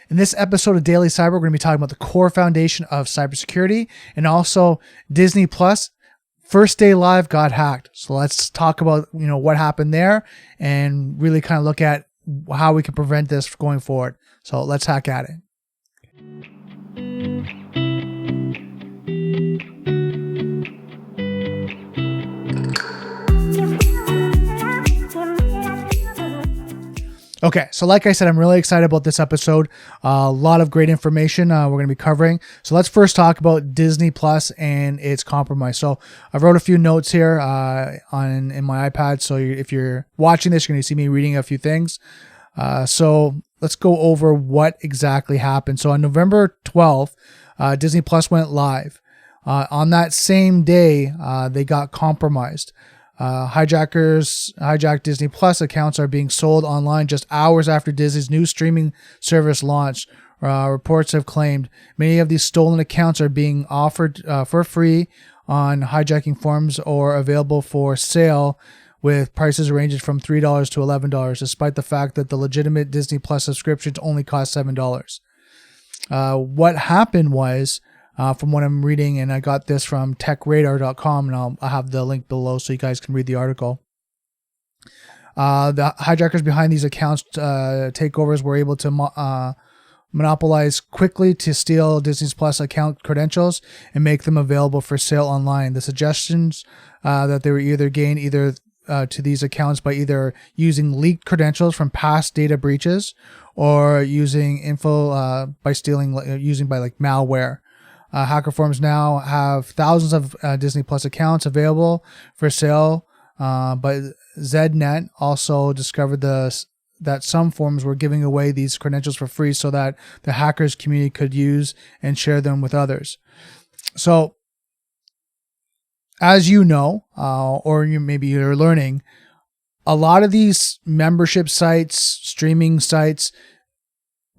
In this episode of Daily Cyber, we're going to be talking about the core foundation of cybersecurity and also Disney Plus. First day live got hacked. So let's talk about, what happened there and really kind of look at how we can prevent this going forward. So let's hack at it. Okay, so like I said, I'm really excited about this episode. A lot of great information we're going to be covering. So let's first talk about Disney Plus and its compromise. So I wrote a few notes here in my iPad. So if you're watching this, you're going to see me reading a few things. So let's go over what exactly happened. So on November 12th, Disney Plus went live. On that same day, they got compromised. Hijacked Disney Plus accounts are being sold online just hours after Disney's new streaming service launched. Reports have claimed many of these stolen accounts are being offered for free on hijacking forums or available for sale with prices ranging from $3 to $11, despite the fact that the legitimate Disney Plus subscriptions only cost $7. What happened was, from what I'm reading, and I got this from techradar.com, and I'll have the link below so you guys can read the article. The hijackers behind these accounts takeovers were able to monopolize quickly to steal Disney Plus account credentials and make them available for sale online. The suggestions that they were either gained to these accounts by either using leaked credentials from past data breaches or using info by malware. Hacker forums now have thousands of Disney Plus accounts available for sale, but ZNet also discovered that some forums were giving away these credentials for free so that the hackers community could use and share them with others. So, as you know, or maybe you're learning, a lot of these membership sites, streaming sites,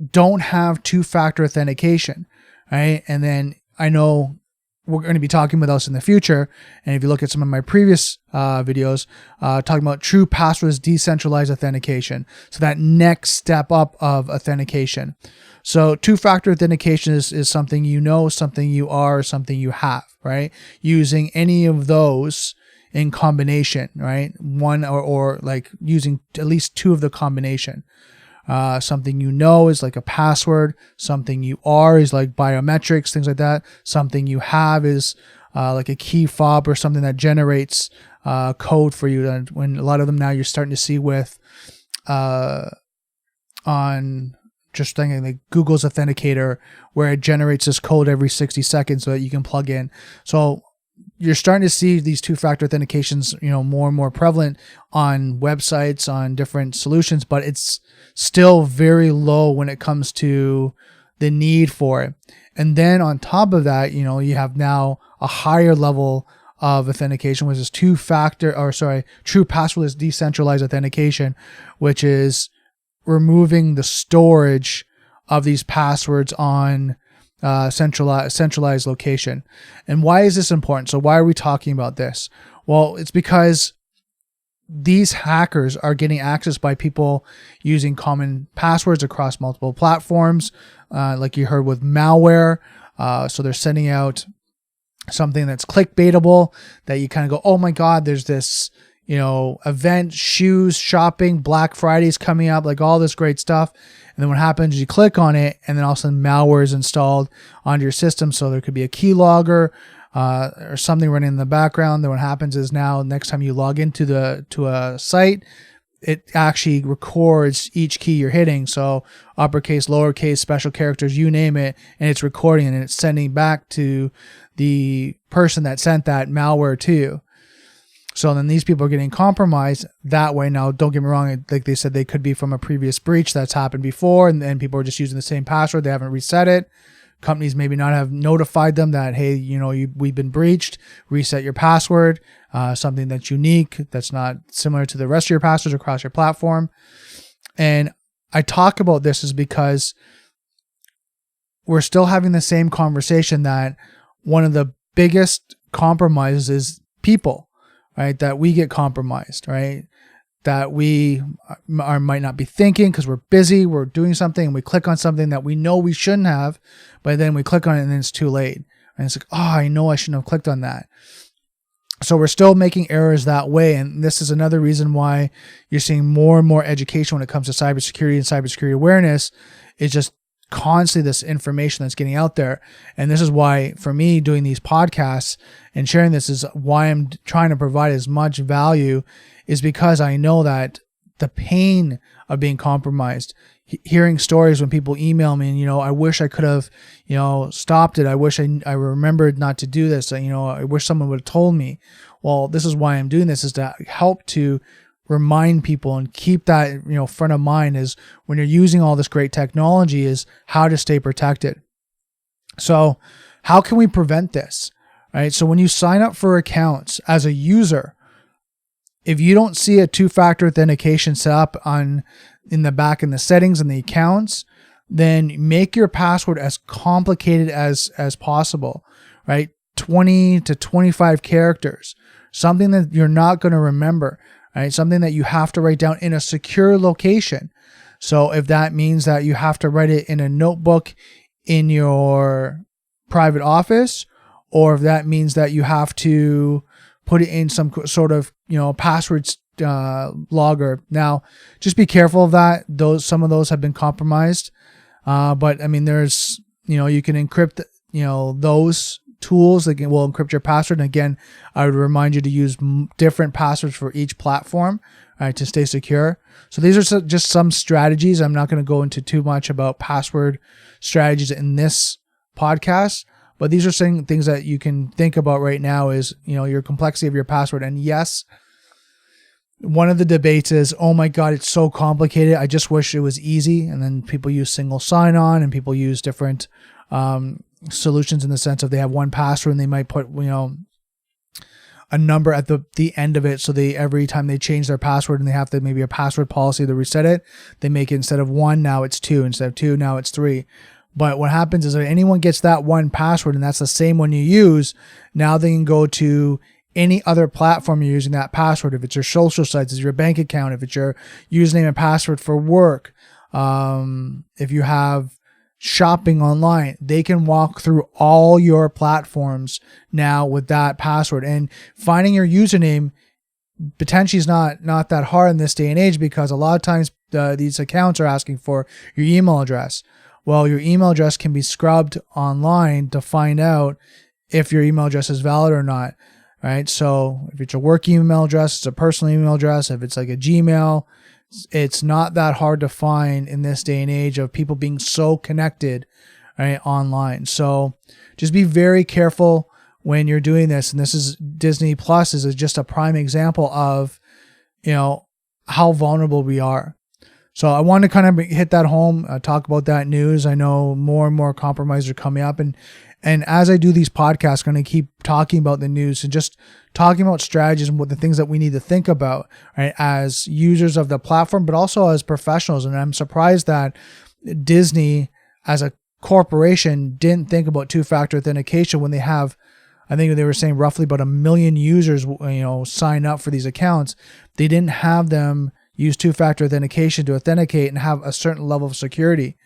don't have two-factor authentication, right? And then I know we're going to be talking about this in the future. And if you look at some of my previous videos, talking about true passwords, decentralized authentication. So that next step up of authentication. So two-factor authentication is something something you are, something you have, right? Using any of those in combination, right? One or like using at least two of the combination. Something is like a password. Something you are is like biometrics, things like that. Something you have is like a key fob or something that generates code for you. And when a lot of them now you're starting to see with on just thinking like Google's Authenticator, where it generates this code every 60 seconds so that you can plug in. So you're starting to see these two-factor authentications, more and more prevalent on websites, on different solutions, but it's still very low when it comes to the need for it. And then on top of that, you have now a higher level of authentication, which is true passwordless decentralized authentication, which is removing the storage of these passwords on centralized location. And why is this important? So why are we talking about this? Well, it's because these hackers are getting access by people using common passwords across multiple platforms, like you heard with malware. So they're sending out something that's clickbaitable that you kind of go, oh my God, there's this, event, shoes, shopping, Black Friday's coming up, like all this great stuff. And then what happens is you click on it and then all of a sudden malware is installed onto your system. So there could be a keylogger or something running in the background. Then what happens is now next time you log into a site, it actually records each key you're hitting. So uppercase, lowercase, special characters, you name it, and it's recording and it's sending back to the person that sent that malware to you. So then these people are getting compromised that way. Now, don't get me wrong. Like they said, they could be from a previous breach that's happened before, and then people are just using the same password. They haven't reset it. Companies maybe not have notified them that, hey, we've been breached. Reset your password. Something that's unique, that's not similar to the rest of your passwords across your platform. And I talk about this is because we're still having the same conversation that one of the biggest compromises is people. Right, that we get compromised, right? that we might not be thinking because we're busy, we're doing something, and we click on something that we know we shouldn't have, but then we click on it and then it's too late. And it's like, oh, I know I shouldn't have clicked on that. So we're still making errors that way. And this is another reason why you're seeing more and more education when it comes to cybersecurity and cybersecurity awareness, is just constantly this information that's getting out there. And this is why, for me, doing these podcasts and sharing this is why I'm trying to provide as much value, is because I know that the pain of being compromised, hearing stories when people email me and, I wish I could have, stopped it. I wish I remembered not to do this. I wish someone would have told me. Well, this is why I'm doing this, is to help to remind people and keep that, front of mind, is when you're using all this great technology, is how to stay protected. So how can we prevent this? Right? So when you sign up for accounts as a user, if you don't see a two-factor authentication set up in the back in the settings and the accounts, then make your password as complicated as possible, right? 20 to 25 characters, something that you're not going to remember, right? Something that you have to write down in a secure location. So if that means that you have to write it in a notebook in your private office, or if that means that you have to put it in some sort of, passwords logger. Now, just be careful of that. Some of those have been compromised. But I mean, there's, you can encrypt, those tools that will encrypt your password. And again, I would remind you to use different passwords for each platform, right, to stay secure. So these are just some strategies. I'm not going to go into too much about password strategies in this podcast, but these are things that you can think about right now, is, your complexity of your password. And yes, one of the debates is, oh my God, it's so complicated. I just wish it was easy. And then people use single sign-on, and people use different solutions in the sense of they have one password and they might put, a number at the end of it. So every time they change their password and they have to maybe a password policy to reset it, they make it, instead of 1, now it's 2, instead of 2, now it's 3. But what happens is, if anyone gets that one password and that's the same one you use, now they can go to any other platform you're using that password. If it's your social sites, it's your bank account, if it's your username and password for work, if you have shopping online, they can walk through all your platforms now with that password. And finding your username potentially is not that hard in this day and age, because a lot of times these accounts are asking for your email address. Well, your email address can be scrubbed online to find out if your email address is valid or not, right? So if it's a work email address, it's a personal email address. If it's like a Gmail, it's not that hard to find in this day and age of people being so connected, right, online. So just be very careful when you're doing this. And this is Disney Plus is just a prime example of, how vulnerable we are. So I want to kind of hit that home, talk about that news. I know more and more compromises are coming up. And as I do these podcasts, I'm going to keep talking about the news and just talking about strategies and what the things that we need to think about, right, as users of the platform, but also as professionals. And I'm surprised that Disney, as a corporation, didn't think about two-factor authentication when they have, I think they were saying roughly about 1 million users, sign up for these accounts. They didn't have them use two-factor authentication to authenticate and have a certain level of security,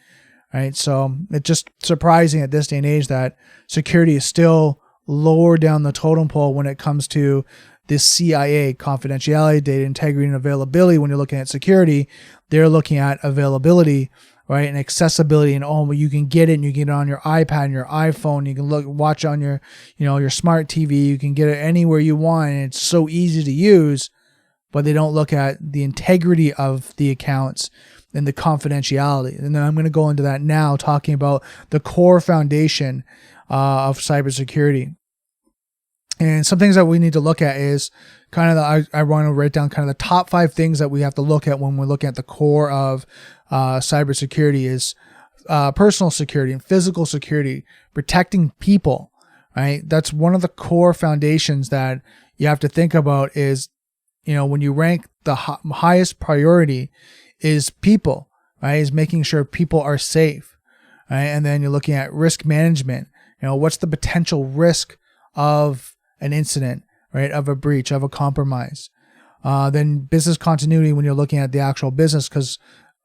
right? So it's just surprising at this day and age that security is still lower down the totem pole when it comes to this CIA, confidentiality, data integrity, and availability. When you're looking at security, they're looking at availability, right, and accessibility, and you can get it, and you get it on your iPad and your iPhone. You can watch on your, your smart TV. You can get it anywhere you want, and it's so easy to use. But they don't look at the integrity of the accounts and the confidentiality. And then I'm going to go into that now, talking about the core foundation of cybersecurity. And some things that we need to look at is kind of I want to write down kind of the top 5 things that we have to look at when we're looking at the core of cybersecurity is personal security and physical security, protecting people, right? That's one of the core foundations that you have to think about is, when you rank the highest priority is people, right? Is making sure people are safe, right? And then you're looking at risk management. What's the potential risk of an incident, right? Of a breach, of a compromise. Then business continuity when you're looking at the actual business, because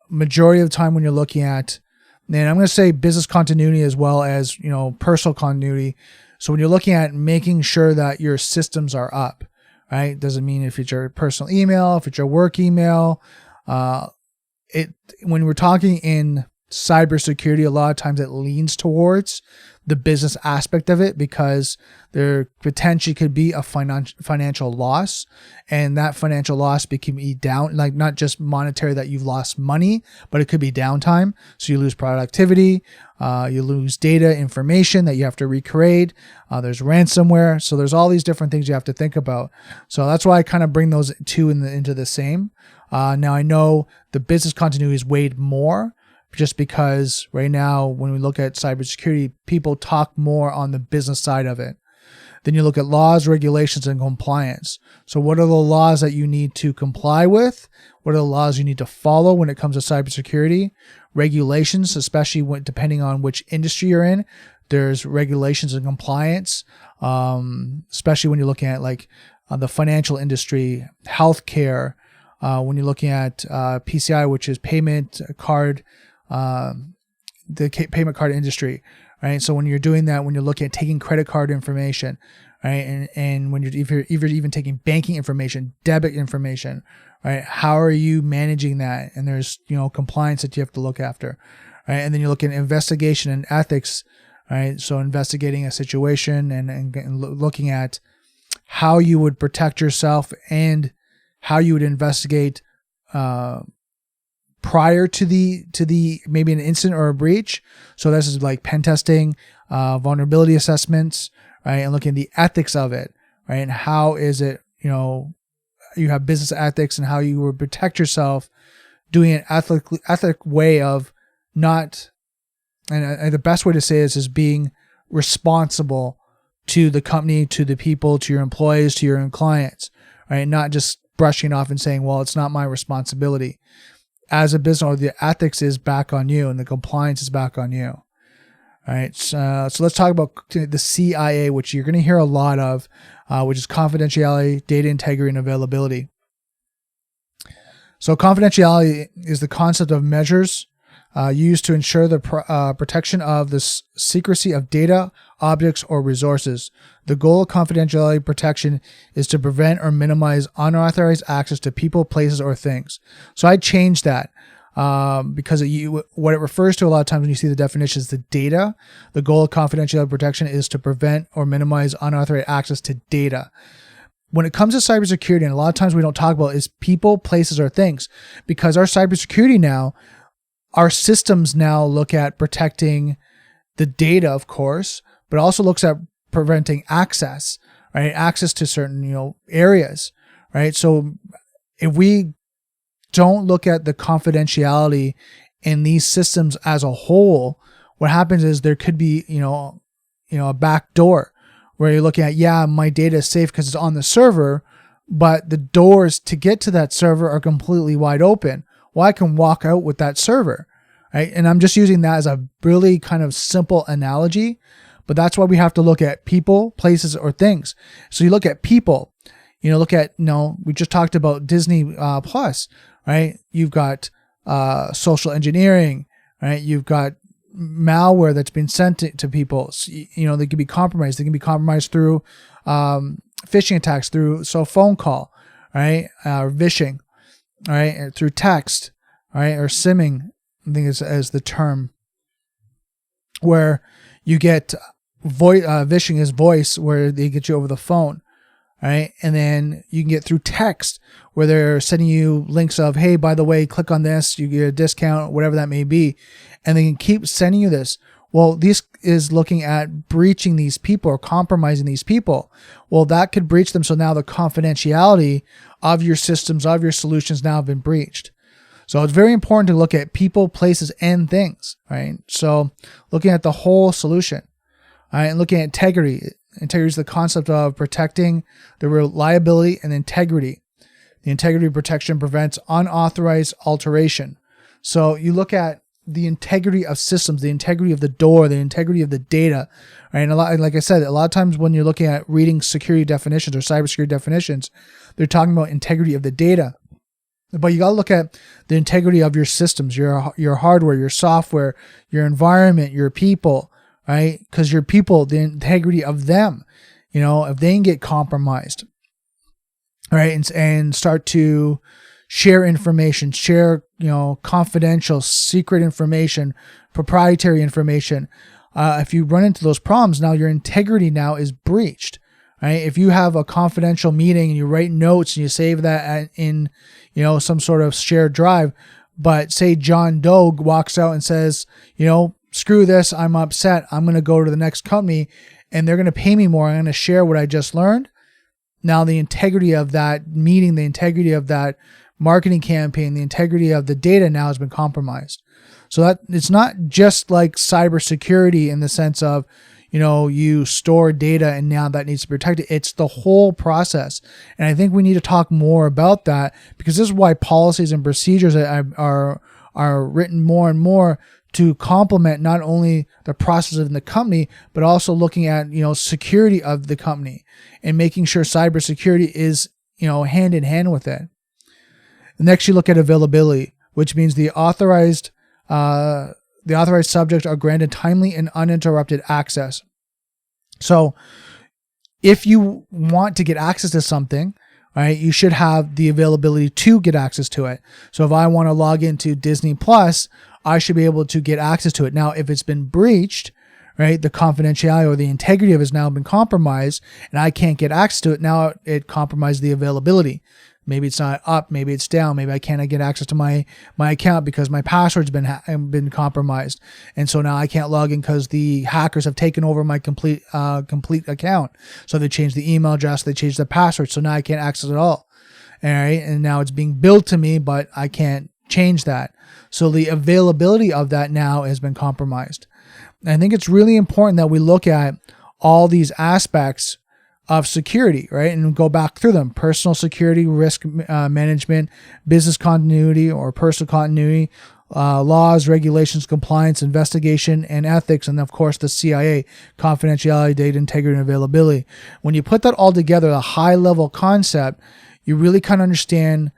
majority of the time when you're looking at, and I'm going to say business continuity as well as, personal continuity. So when you're looking at making sure that your systems are up, right? Doesn't mean if it's your personal email, if it's your work email. When we're talking in cybersecurity, a lot of times it leans towards the business aspect of it, because there potentially could be a financial loss, and that financial loss can be down, like not just monetary that you've lost money, but it could be downtime. So you lose productivity, you lose data information that you have to recreate. There's ransomware. So there's all these different things you have to think about. So that's why I kind of bring those two into the same. Now I know the business continuity is weighed more, just because right now, when we look at cybersecurity, people talk more on the business side of it. Then you look at laws, regulations, and compliance. So what are the laws that you need to comply with? What are the laws you need to follow when it comes to cybersecurity? Regulations, especially depending on which industry you're in, there's regulations and compliance, especially when you're looking at the financial industry, healthcare, when you're looking at PCI, which is payment card, the payment card industry, right? So when you're doing that, when you're looking at taking credit card information, right, and when if you're even taking banking information, debit information, right, how are you managing that? And there's compliance that you have to look after, right? And then you look at investigation and ethics, right? So investigating a situation and looking at how you would protect yourself and how you would investigate prior to the maybe an incident or a breach. So this is like pen testing, vulnerability assessments, right? And looking at the ethics of it, right? And how is it, you have business ethics and how you would protect yourself, doing an ethic way of not, and the best way to say this is being responsible to the company, to the people, to your employees, to your clients, right? Not just brushing it off and saying, well, it's not my responsibility. As a business owner, the ethics is back on you and the compliance is back on you. All right. So let's talk about the CIA, which you're going to hear a lot of, which is confidentiality, data integrity, and availability. So confidentiality is the concept of measures used to ensure the protection of the secrecy of data, objects, or resources. The goal of confidentiality protection is to prevent or minimize unauthorized access to people, places, or things. So I changed that because what it refers to a lot of times when you see the definition is the data. The goal of confidentiality protection is to prevent or minimize unauthorized access to data. When it comes to cybersecurity, and a lot of times we don't talk about is people, places, or things, because our cybersecurity now, our systems now look at protecting the data, of course, but also looks at preventing access, right? Access to certain, areas, right? So if we don't look at the confidentiality in these systems as a whole, what happens is there could be, a back door where you're looking at, my data is safe because it's on the server, but the doors to get to that server are completely wide open. Well, I can walk out with that server, right? And I'm just using that as a really kind of simple analogy, but that's why we have to look at people, places, or things. So you look at people, look at, we just talked about Disney Plus, right? You've got social engineering, right? You've got malware that's been sent to people. So, they can be compromised. They can be compromised through phishing attacks, through phone call, right? Or vishing, right? Through text, right? Or simming, I think is as the term, where you get vishing is voice, where they get you over the phone, right? And then you can get through text, where they're sending you links of, hey, by the way, click on this, you get a discount, whatever that may be. And they can keep sending you this. Well, this is looking at breaching these people or compromising these people. Well, that could breach them. So now the confidentiality of your systems, of your solutions now have been breached. So it's very important to look at people, places, and things, right? So looking at the whole solution, all right, and looking at integrity. Integrity is the concept of protecting the reliability and integrity. The integrity protection prevents unauthorized alteration. So you look at the integrity of systems, the integrity of the door, the integrity of the data, right? And like I said, a lot of times when you're looking at reading security definitions or cybersecurity definitions, they're talking about integrity of the data. But you got to look at the integrity of your systems, your hardware, your software, your environment, your people, right? Because your people, the integrity of them, if they can get compromised, right, and start to share information, share, confidential, secret information, proprietary information. If you run into those problems, now your integrity now is breached, right? If you have a confidential meeting and you write notes and you save that in, some sort of shared drive, but say John Doe walks out and says, screw this, I'm upset, I'm going to go to the next company and they're going to pay me more, I'm going to share what I just learned. Now the integrity of that meeting, the integrity of that marketing campaign, the integrity of the data now has been compromised. So that it's not just like cybersecurity in the sense of, you store data and now that needs to be protected. It's the whole process. And I think we need to talk more about that, because this is why policies and procedures are written more and more to complement not only the process of the company, but also looking at, security of the company and making sure cybersecurity is, hand in hand with it. Next, you look at availability, which means the authorized subjects are granted timely and uninterrupted access. So if you want to get access to something, right, you should have the availability to get access to it. So if I want to log into Disney Plus, I should be able to get access to it. Now, if it's been breached, right, the confidentiality or the integrity of it has now been compromised and I can't get access to it, now it compromised the availability. Maybe it's not up, maybe it's down, maybe I can't get access to my account because my password's been compromised. And so now I can't log in because the hackers have taken over my complete account. So they changed the email address, they changed the password, so now I can't access it all. All right, and now it's being billed to me, but I can't change that. So the availability of that now has been compromised. And I think it's really important that we look at all these aspects of security, right? And go back through them: personal security, risk management, business continuity or personal continuity, laws, regulations, compliance, investigation, and ethics, and of course the CIA, confidentiality, data integrity, and availability. When you put that all together, a high-level concept, you really kind of understand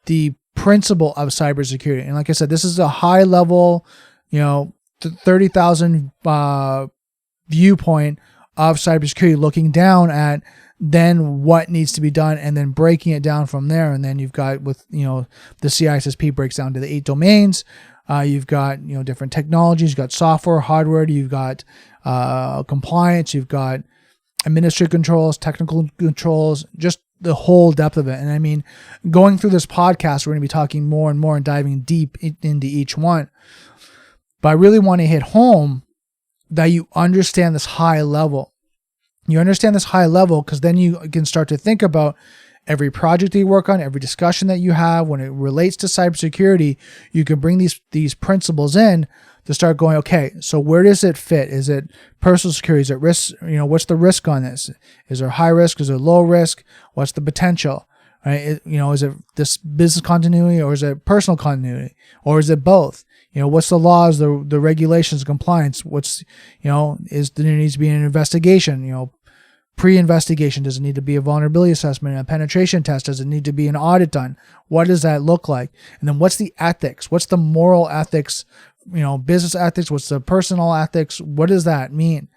the principle of cybersecurity. And like I said, this is a high-level, 30,000 viewpoint of cybersecurity, looking down at then what needs to be done and then breaking it down from there. And then you've got with, the CISSP breaks down to the 8 domains. You've got, different technologies, you've got software, hardware, you've got compliance, you've got administrative controls, technical controls, just the whole depth of it. And I mean, going through this podcast, we're going to be talking more and more and diving deep into each one. But I really want to hit home that you understand this high level. You understand this high level because then you can start to think about every project that you work on, every discussion that you have when it relates to cybersecurity. You can bring these principles in to start going, okay, so where does it fit? Is it personal security? Is it risk? What's the risk on this? Is there high risk? Is there low risk? What's the potential? Right? Is it this business continuity or is it personal continuity or is it both? What's the laws, the regulations, compliance? What's, is there needs to be an investigation, pre-investigation? Does it need to be a vulnerability assessment, a penetration test? Does it need to be an audit done? What does that look like? And then what's the ethics? What's the moral ethics, business ethics? What's the personal ethics? What does that mean?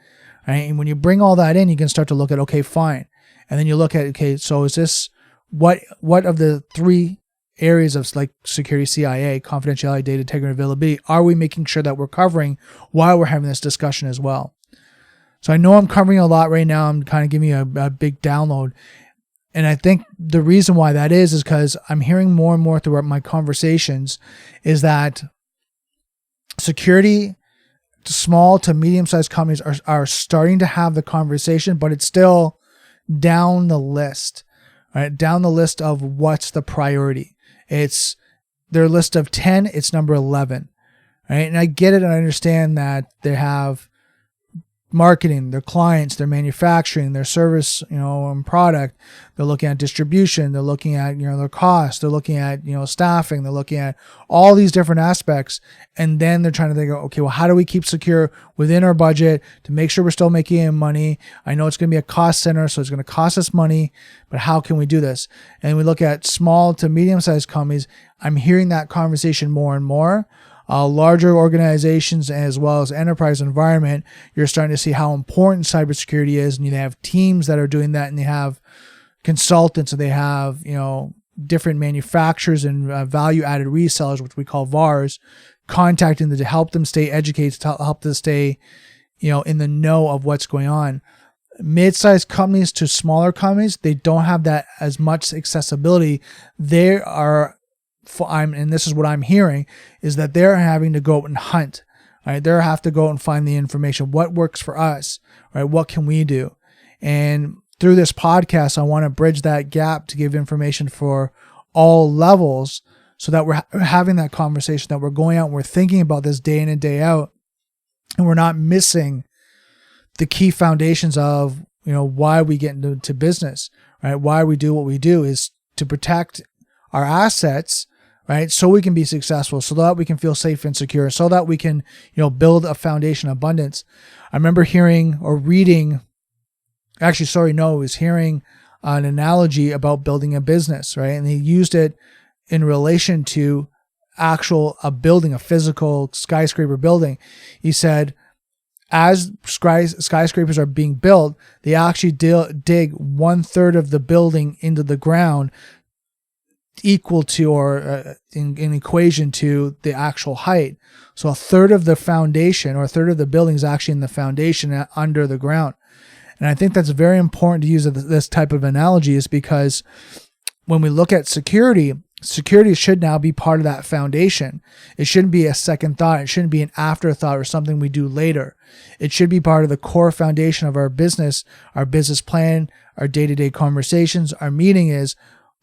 Right? And when you bring all that in, you can start to look at, okay, fine. And then you look at, okay, so is this, what of the 3 areas of like security, CIA, confidentiality, data integrity, availability, are we making sure that we're covering while we're having this discussion as well? So I know I'm covering a lot right now. I'm kind of giving you a big download. And I think the reason why that is because I'm hearing more and more throughout my conversations is that security, small to medium-sized companies are starting to have the conversation, but it's still down the list, right? Down the list of what's the priority. It's their list of 10, it's number 11, right? And I get it and I understand that they have marketing, their clients, their manufacturing, their service, and product. They're looking at distribution. They're looking at, their cost. They're looking at, staffing. They're looking at all these different aspects. And then they're trying to think, okay, well, how do we keep secure within our budget to make sure we're still making money? I know it's going to be a cost center, so it's going to cost us money, but how can we do this? And we look at small to medium-sized companies. I'm hearing that conversation more and more. Larger organizations as well as enterprise environment, you're starting to see how important cybersecurity is, and you have teams that are doing that, and they have consultants, and they have different manufacturers and value-added resellers, which we call VARs, contacting them to help them stay educated, to help them stay in the know of what's going on. Mid-sized companies to smaller companies, they don't have that as much accessibility. They are, and this is what I'm hearing, is that they're having to go out and hunt. Right? They have to go out and find the information. What works for us? Right? What can we do? And through this podcast, I want to bridge that gap to give information for all levels, so that we're having that conversation, that we're going out and we're thinking about this day in and day out, and we're not missing the key foundations of why we get into business. Right? Why we do what we do is to protect our assets, right? So we can be successful, so that we can feel safe and secure, so that we can, build a foundation of abundance. I remember hearing or reading, hearing an analogy about building a business, right? And he used it in relation to a building, a physical skyscraper building. He said, as skyscrapers are being built, they actually dig 1/3 of the building into the ground, equal to or in equation to the actual height. So 1/3 of the foundation, or 1/3 of the building, is actually in the foundation under the ground. And I think that's very important to use this type of analogy, is because when we look at security should now be part of that foundation. It shouldn't be a second thought. It shouldn't be an afterthought or something we do later. It should be part of the core foundation of our business plan, our day-to-day conversations. Our meeting is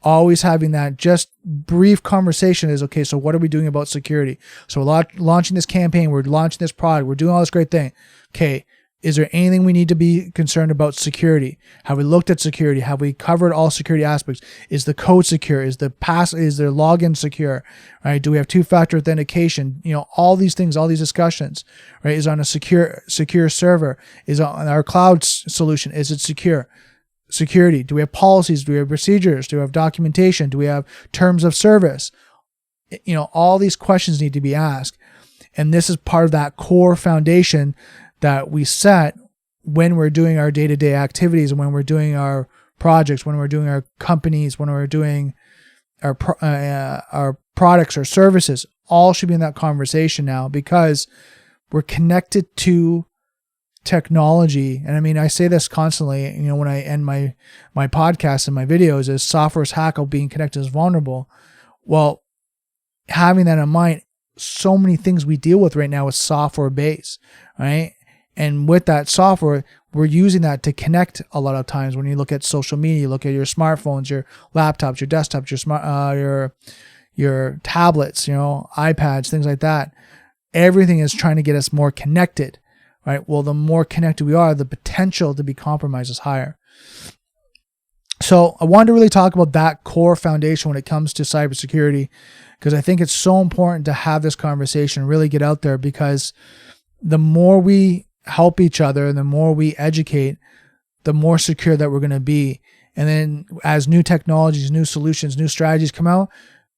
always having that just brief conversation is, okay, so what are we doing about security? So we're launching this campaign, we're launching this product, we're doing all this great thing. Okay, is there anything we need to be concerned about security? Have we looked at security? Have we covered all security aspects? Is the code secure? Is their login secure? Right? Do we have two-factor authentication? All these things, all these discussions, right? Is on a secure server? Is on our cloud solution? Is it secure? Security. Do we have policies? Do we have procedures? Do we have documentation? Do we have terms of service? All these questions need to be asked. And this is part of that core foundation that we set when we're doing our day-to-day activities, and when we're doing our projects, when we're doing our companies, when we're doing our products or services. All should be in that conversation now, because we're connected to technology. And I mean, I say this constantly, when I end my podcast and my videos, is software is hackable, being connected is vulnerable. Well, having that in mind, so many things we deal with right now is software based, right? And with that software, we're using that to connect a lot of times. When you look at social media, you look at your smartphones, your laptops, your desktops, your tablets, iPads, things like that. Everything is trying to get us more connected, right? Well, the more connected we are, the potential to be compromised is higher. So I wanted to really talk about that core foundation when it comes to cybersecurity, because I think it's so important to have this conversation, really get out there, because the more we help each other, the more we educate, the more secure that we're going to be. And then as new technologies, new solutions, new strategies come out,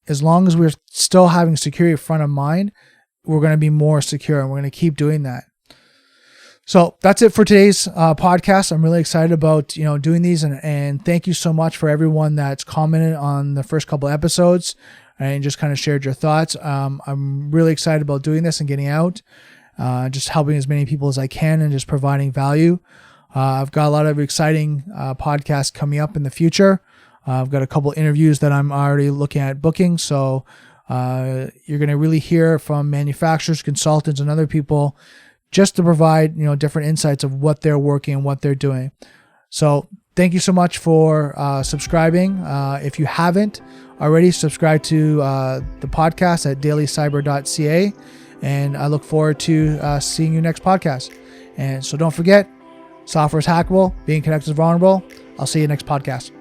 as long as we're still having security front of mind, we're going to be more secure, and we're going to keep doing that. So that's it for today's podcast. I'm really excited about doing these, and thank you so much for everyone that's commented on the first couple episodes and just kind of shared your thoughts. I'm really excited about doing this and getting out, just helping as many people as I can and just providing value. I've got a lot of exciting podcasts coming up in the future. I've got a couple interviews that I'm already looking at booking. So you're going to really hear from manufacturers, consultants, and other people, just to provide different insights of what they're working and what they're doing. So thank you so much for subscribing. If you haven't already, subscribe to the podcast at DailyCyber.ca, and I look forward to seeing you next podcast. And so don't forget, software is hackable, being connected is vulnerable. I'll see you next podcast.